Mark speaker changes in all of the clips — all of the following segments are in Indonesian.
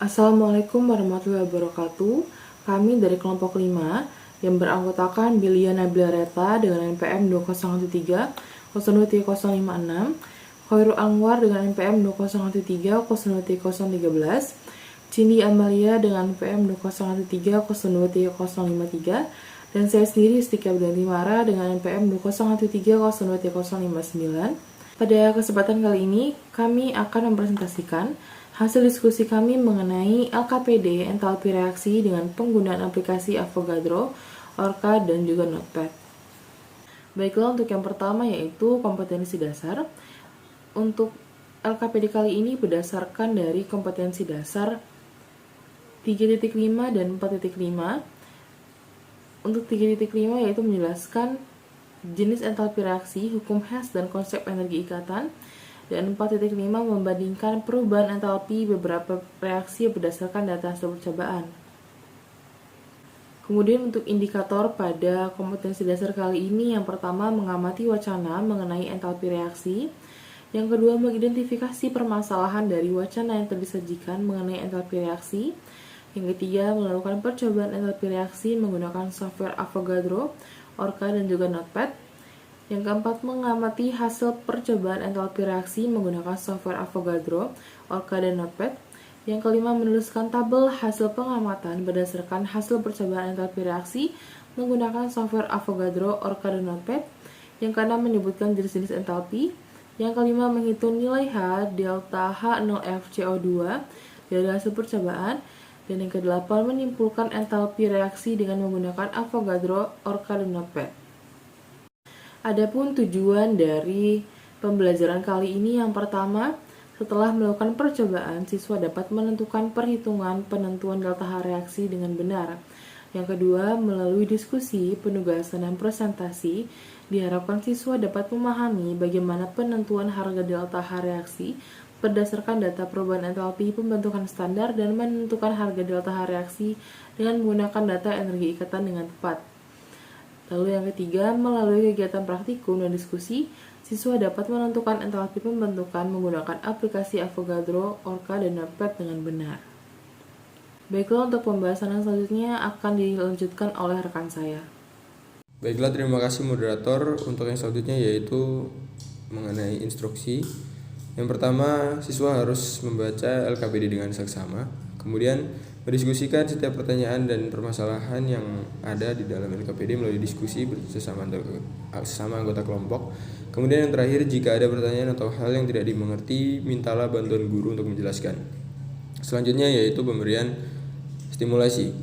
Speaker 1: Assalamualaikum warahmatullahi wabarakatuh. Kami dari kelompok 5 yang beranggotakan Bilia Nabila Reta dengan NPM 2013 02056, Khairul Anwar dengan NPM 2013 02013, Cindy Amalia dengan NPM 2013 02053, dan saya sendiri Istika Abdanti Mara dengan NPM 2013 02059. Pada kesempatan kali ini, kami akan mempresentasikan hasil diskusi kami mengenai LKPD entalpi reaksi dengan penggunaan aplikasi Avogadro, Orca, dan juga Notepad. Baiklah, untuk yang pertama yaitu kompetensi dasar. Untuk LKPD kali ini berdasarkan dari kompetensi dasar 3.5 dan 4.5. Untuk 3.5 yaitu menjelaskan jenis entalpi reaksi, hukum Hess, dan konsep energi ikatan. Dan 4.5 membandingkan perubahan entalpi beberapa reaksi berdasarkan data hasil percobaan. Kemudian untuk indikator pada kompetensi dasar kali ini, yang pertama mengamati wacana mengenai entalpi reaksi, yang kedua mengidentifikasi permasalahan dari wacana yang disajikan mengenai entalpi reaksi, yang ketiga melakukan percobaan entalpi reaksi menggunakan software Avogadro, Orca, dan juga Notepad. Yang keempat, mengamati hasil percobaan entalpi reaksi menggunakan software Avogadro, Orca, dan Notepad. Yang kelima, menuliskan tabel hasil pengamatan berdasarkan hasil percobaan entalpi reaksi menggunakan software Avogadro, Orca, dan Notepad. Yang keenam, menyebutkan jenis-jenis entalpi. Yang kelima, menghitung nilai H delta H0F CO2 dari hasil percobaan. Dan yang kedelapan, menyimpulkan entalpi reaksi dengan menggunakan Avogadro, Orca, dan Notepad. Adapun tujuan dari pembelajaran kali ini, yang pertama, setelah melakukan percobaan, siswa dapat menentukan perhitungan penentuan delta H reaksi dengan benar. Yang kedua, melalui diskusi, penugasan, dan presentasi, diharapkan siswa dapat memahami bagaimana penentuan harga delta H reaksi berdasarkan data perubahan entalpi pembentukan standar dan menentukan harga delta H reaksi dengan menggunakan data energi ikatan dengan tepat. Lalu yang ketiga, melalui kegiatan praktikum dan diskusi, siswa dapat menentukan entalpi pembentukan menggunakan aplikasi Avogadro, Orca, dan Notepad dengan benar. Baiklah, untuk pembahasan yang selanjutnya akan dilanjutkan oleh rekan saya.
Speaker 2: Baiklah, terima kasih moderator. Untuk yang selanjutnya yaitu mengenai instruksi. Yang pertama, siswa harus membaca LKPD dengan seksama. Kemudian mendiskusikan setiap pertanyaan dan permasalahan yang ada di dalam LKPD melalui diskusi bersama anggota kelompok. Kemudian yang terakhir, jika ada pertanyaan atau hal yang tidak dimengerti, mintalah bantuan guru untuk menjelaskan. Selanjutnya yaitu pemberian stimulasi.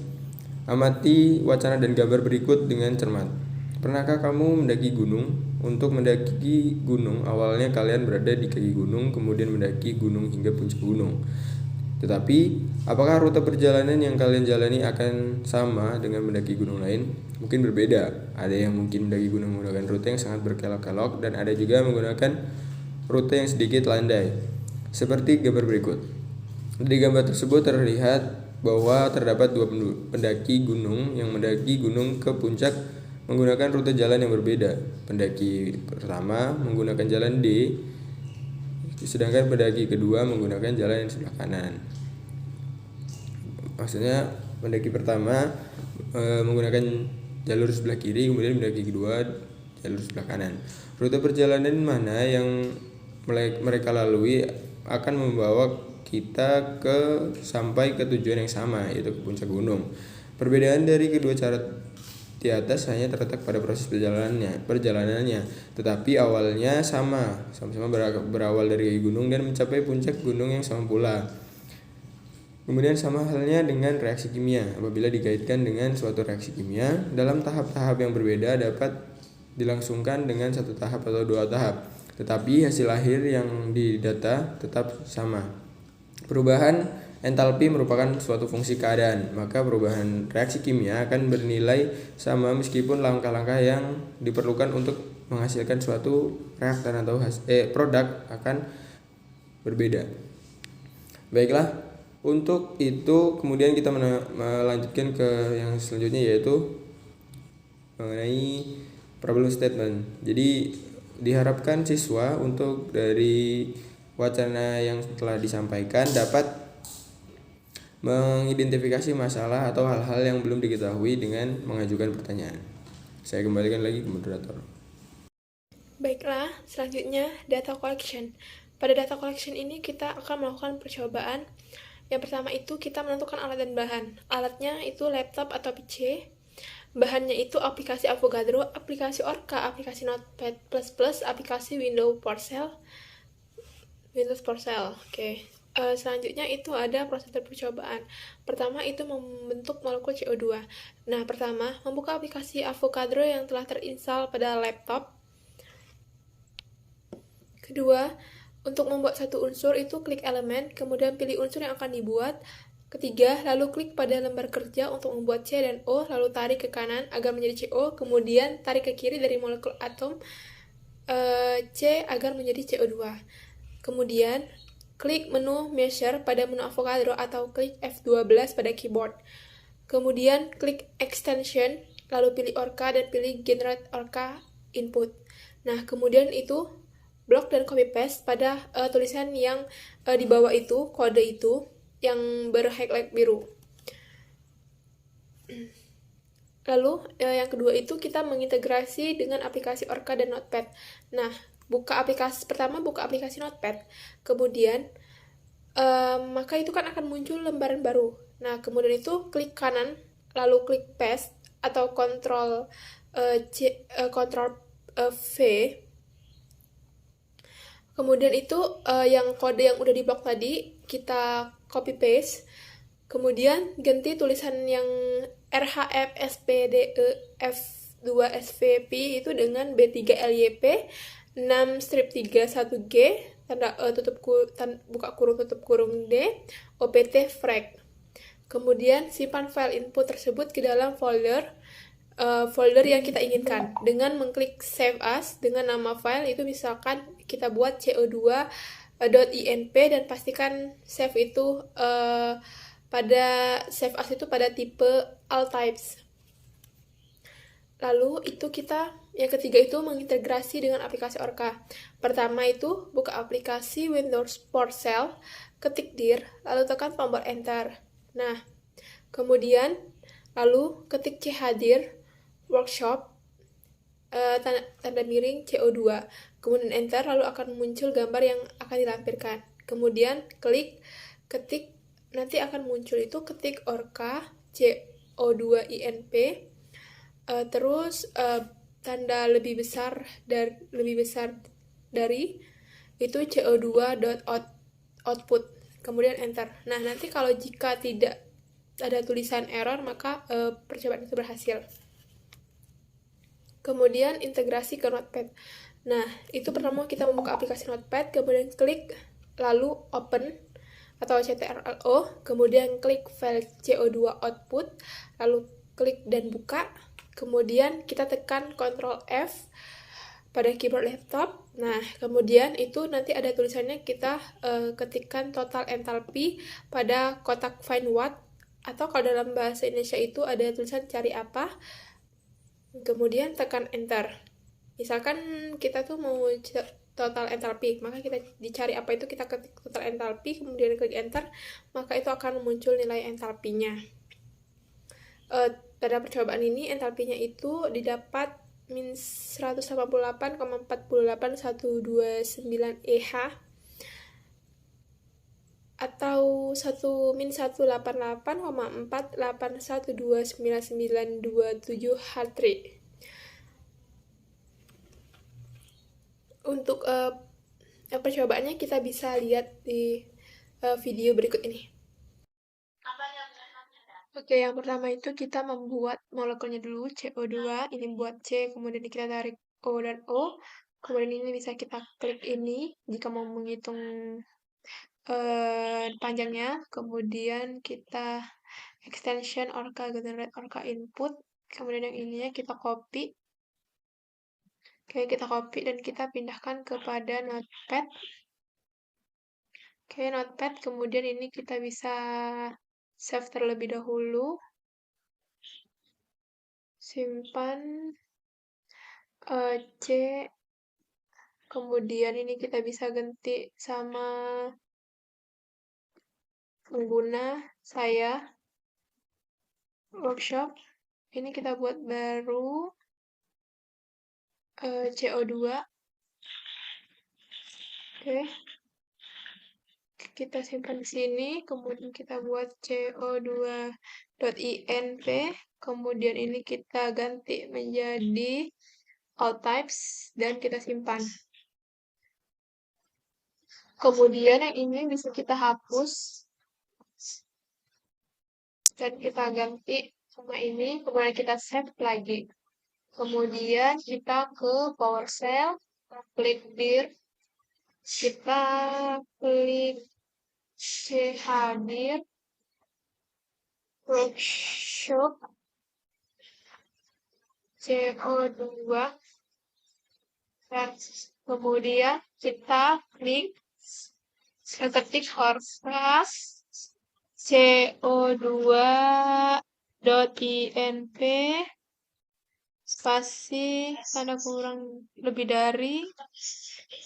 Speaker 2: Amati wacana dan gambar berikut dengan cermat. Pernahkah kamu mendaki gunung? Untuk mendaki gunung, awalnya kalian berada di kaki gunung, kemudian mendaki gunung hingga puncak gunung. Tetapi, apakah rute perjalanan yang kalian jalani akan sama dengan mendaki gunung lain? Mungkin berbeda. Ada yang mungkin mendaki gunung menggunakan rute yang sangat berkelok-kelok, dan ada juga menggunakan rute yang sedikit landai. Seperti gambar berikut. Di gambar tersebut terlihat bahwa terdapat dua pendaki gunung yang mendaki gunung ke puncak menggunakan rute jalan yang berbeda. Pendaki pertama menggunakan jalan D, sedangkan pendaki kedua menggunakan jalan yang sebelah kanan. Maksudnya pendaki pertama menggunakan jalur sebelah kiri, kemudian pendaki kedua jalur sebelah kanan. Rute perjalanan mana yang mereka lalui akan membawa kita sampai ke tujuan yang sama, yaitu ke puncak gunung. Perbedaan dari kedua cara di atas hanya terletak pada proses perjalanannya, tetapi awalnya sama-sama berawal dari gunung dan mencapai puncak gunung yang sama pula. Kemudian sama halnya dengan reaksi kimia. Apabila dikaitkan dengan suatu reaksi kimia, dalam tahap-tahap yang berbeda dapat dilangsungkan dengan satu tahap atau dua tahap, tetapi hasil akhir yang didata tetap sama. Perubahan entalpi merupakan suatu fungsi keadaan, maka perubahan reaksi kimia akan bernilai sama meskipun langkah-langkah yang diperlukan untuk menghasilkan suatu reaktan atau produk akan berbeda. Baiklah, untuk itu kemudian kita melanjutkan ke yang selanjutnya, yaitu mengenai problem statement. Jadi diharapkan siswa untuk dari wacana yang telah disampaikan dapat mengidentifikasi masalah atau hal-hal yang belum diketahui dengan mengajukan pertanyaan. Saya kembalikan lagi ke moderator.
Speaker 3: Baiklah, selanjutnya data collection. Pada data collection ini kita akan melakukan percobaan. Yang pertama itu kita menentukan alat dan bahan. Alatnya itu laptop atau PC. Bahannya itu aplikasi Avogadro, aplikasi Orca, aplikasi Notepad++, aplikasi Windows PowerShell. Oke. Selanjutnya itu ada prosedur percobaan. Pertama itu membentuk molekul CO2. Nah, pertama, membuka aplikasi Avogadro yang telah terinstall pada laptop. Kedua, untuk membuat satu unsur itu klik elemen, kemudian pilih unsur yang akan dibuat. Ketiga, lalu klik pada lembar kerja untuk membuat C dan O, lalu tarik ke kanan agar menjadi CO, kemudian tarik ke kiri dari molekul atom C agar menjadi CO2. Kemudian, klik menu Measure pada menu Avogadro atau klik F12 pada keyboard. Kemudian, klik Extension, lalu pilih Orca dan pilih Generate Orca Input. Nah, kemudian itu blok dan copy paste pada tulisan yang di bawah itu, kode itu yang berhighlight biru. Lalu yang kedua itu kita mengintegrasi dengan aplikasi Orca dan Notepad. Nah, buka aplikasi Notepad, kemudian maka itu kan akan muncul lembaran baru. Nah, kemudian itu klik kanan, lalu klik paste atau Ctrl V. Kemudian itu yang kode yang udah diblok tadi kita copy paste. Kemudian ganti tulisan yang RHFSPDEF2SVP itu dengan B3LYP 6 strip 3 1G tanda buka kurung tutup kurung D OPT frag. Kemudian simpan file input tersebut ke dalam folder yang kita inginkan dengan mengklik save as dengan nama file itu misalkan kita buat co2.inp dan pastikan save itu pada save as itu pada tipe all types. Lalu itu kita yang ketiga itu mengintegrasi dengan aplikasi Orca. Pertama itu buka aplikasi Windows PowerShell, ketik dir, lalu tekan tombol enter. Nah, kemudian lalu ketik chdir workshop tanda miring CO2, kemudian enter, lalu akan muncul gambar yang akan dilampirkan. Kemudian ketik, nanti akan muncul itu ketik Orca CO2INP, terus tanda lebih besar dari itu co2.output, kemudian enter. Nah, nanti kalau jika tidak ada tulisan error maka percobaan itu berhasil. Kemudian integrasi ke Notepad. Nah, itu pertama kita membuka aplikasi Notepad, kemudian klik lalu open atau CTRL-O, kemudian klik file CO2 output, lalu klik dan buka, kemudian kita tekan Ctrl F pada keyboard laptop. Nah, kemudian itu nanti ada tulisannya kita ketikkan total entalpi pada kotak find what, atau kalau dalam bahasa Indonesia itu ada tulisan cari apa, kemudian tekan enter. Misalkan kita tuh mau total entalpi, maka kita dicari apa itu kita ketik total entalpi, kemudian klik enter, maka itu akan muncul nilai entalpinya. Pada percobaan ini entalpinya itu didapat min 188,48129 EH atau min 188,4812997 H3. Untuk percobaannya kita bisa lihat di video berikut ini. Oke, yang pertama itu kita membuat molekulnya dulu, CO2, ini buat C, kemudian kita tarik O dan O, kemudian ini bisa kita klik ini jika mau menghitung panjangnya, kemudian kita extension Orca generate Orca input, kemudian yang ininya kita copy. Oke, kita copy dan kita pindahkan kepada Notepad. Oke, Notepad, kemudian ini kita bisa save terlebih dahulu. Simpan C, kemudian ini kita bisa ganti sama pengguna saya workshop. Ini kita buat baru CO2. Oke. Kita simpan di sini, kemudian kita buat CO2.inv, kemudian ini kita ganti menjadi all types dan kita simpan. Kemudian yang ini bisa kita hapus dan kita ganti sama ini, kemudian kita save lagi. Kemudian kita ke PowerShell, klik dir, kita klik chdir, workshop, CO2, dan kemudian kita ketik forecast CO2.inv spasi tanda kurang lebih dari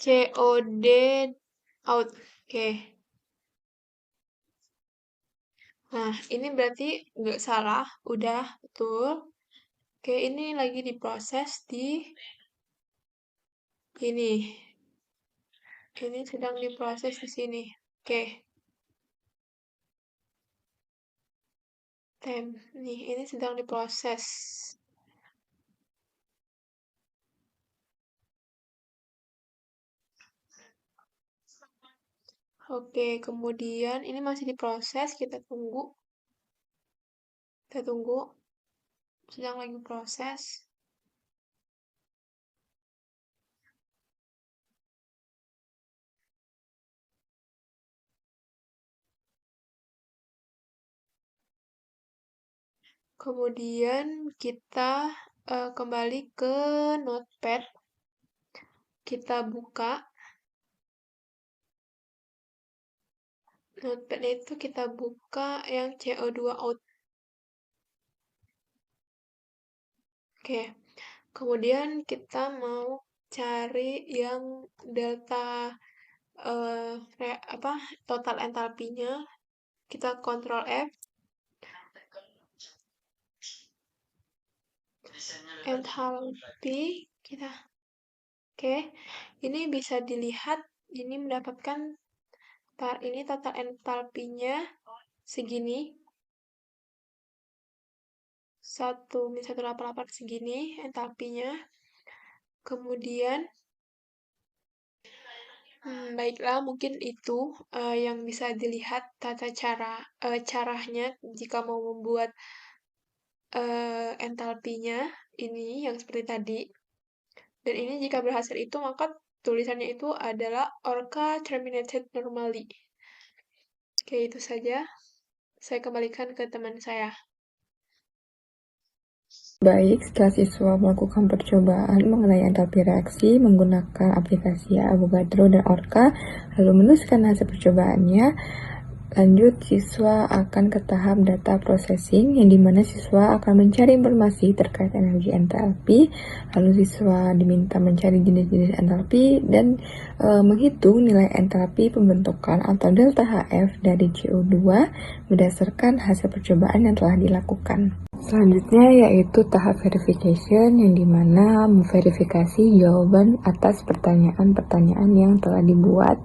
Speaker 3: COD out. Oke. Nah, ini berarti nggak salah, udah betul. Oke, ini lagi diproses di ini. Ini sedang diproses di sini. Oke. Nih, ini sedang diproses. Oke, kemudian ini masih diproses, kita tunggu. Sedang lagi proses. Kemudian kita kembali ke Notepad. Kita buka. Notepad itu kita buka yang CO2 out. Oke. Kemudian kita mau cari yang delta total entalpinya. Kita Ctrl F. Entalpi kita. Oke. Ini bisa dilihat ini mendapatkan ini total entalpinya segini. 188 segini entalpinya. Kemudian baiklah, mungkin itu yang bisa dilihat tata caranya jika mau membuat entalpinya ini yang seperti tadi. Dan ini jika berhasil itu maka tulisannya itu adalah Orca terminated normally. Oke, itu saja. Saya kembalikan ke teman saya.
Speaker 4: Baik, setelah siswa melakukan percobaan mengenai entalpi reaksi menggunakan aplikasi Avogadro dan Orca, lalu menuliskan hasil percobaannya, lanjut siswa akan ke tahap data processing, yang dimana siswa akan mencari informasi terkait energi entalpi, lalu siswa diminta mencari jenis-jenis entalpi dan menghitung nilai entalpi pembentukan atau delta HF dari CO2 berdasarkan hasil percobaan yang telah dilakukan. Selanjutnya yaitu tahap verification, yang dimana memverifikasi jawaban atas pertanyaan-pertanyaan yang telah dibuat.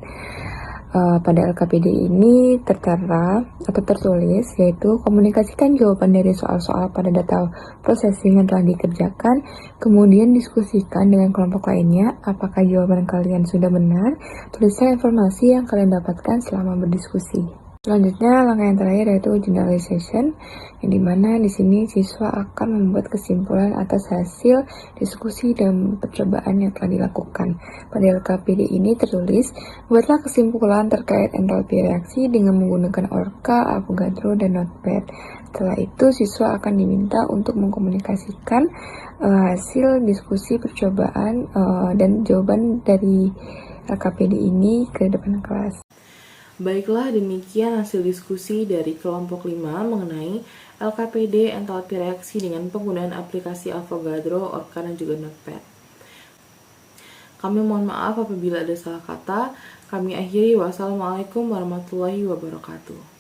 Speaker 4: Pada LKPD ini tertera atau tertulis yaitu komunikasikan jawaban dari soal-soal pada data processing yang telah dikerjakan, kemudian diskusikan dengan kelompok lainnya apakah jawaban kalian sudah benar, tuliskan informasi yang kalian dapatkan selama berdiskusi. Selanjutnya, langkah yang terakhir yaitu generalization, yang dimana di sini siswa akan membuat kesimpulan atas hasil diskusi dan percobaan yang telah dilakukan. Pada LKPD ini tertulis, buatlah kesimpulan terkait entalpi reaksi dengan menggunakan Orca, Avogadro, dan Notepad. Setelah itu, siswa akan diminta untuk mengkomunikasikan hasil diskusi percobaan dan jawaban dari LKPD ini ke depan kelas.
Speaker 1: Baiklah, demikian hasil diskusi dari kelompok 5 mengenai LKPD entalpi reaksi dengan penggunaan aplikasi Avogadro, Orca, dan juga Notepad. Kami mohon maaf apabila ada salah kata. Kami akhiri. Wassalamualaikum warahmatullahi wabarakatuh.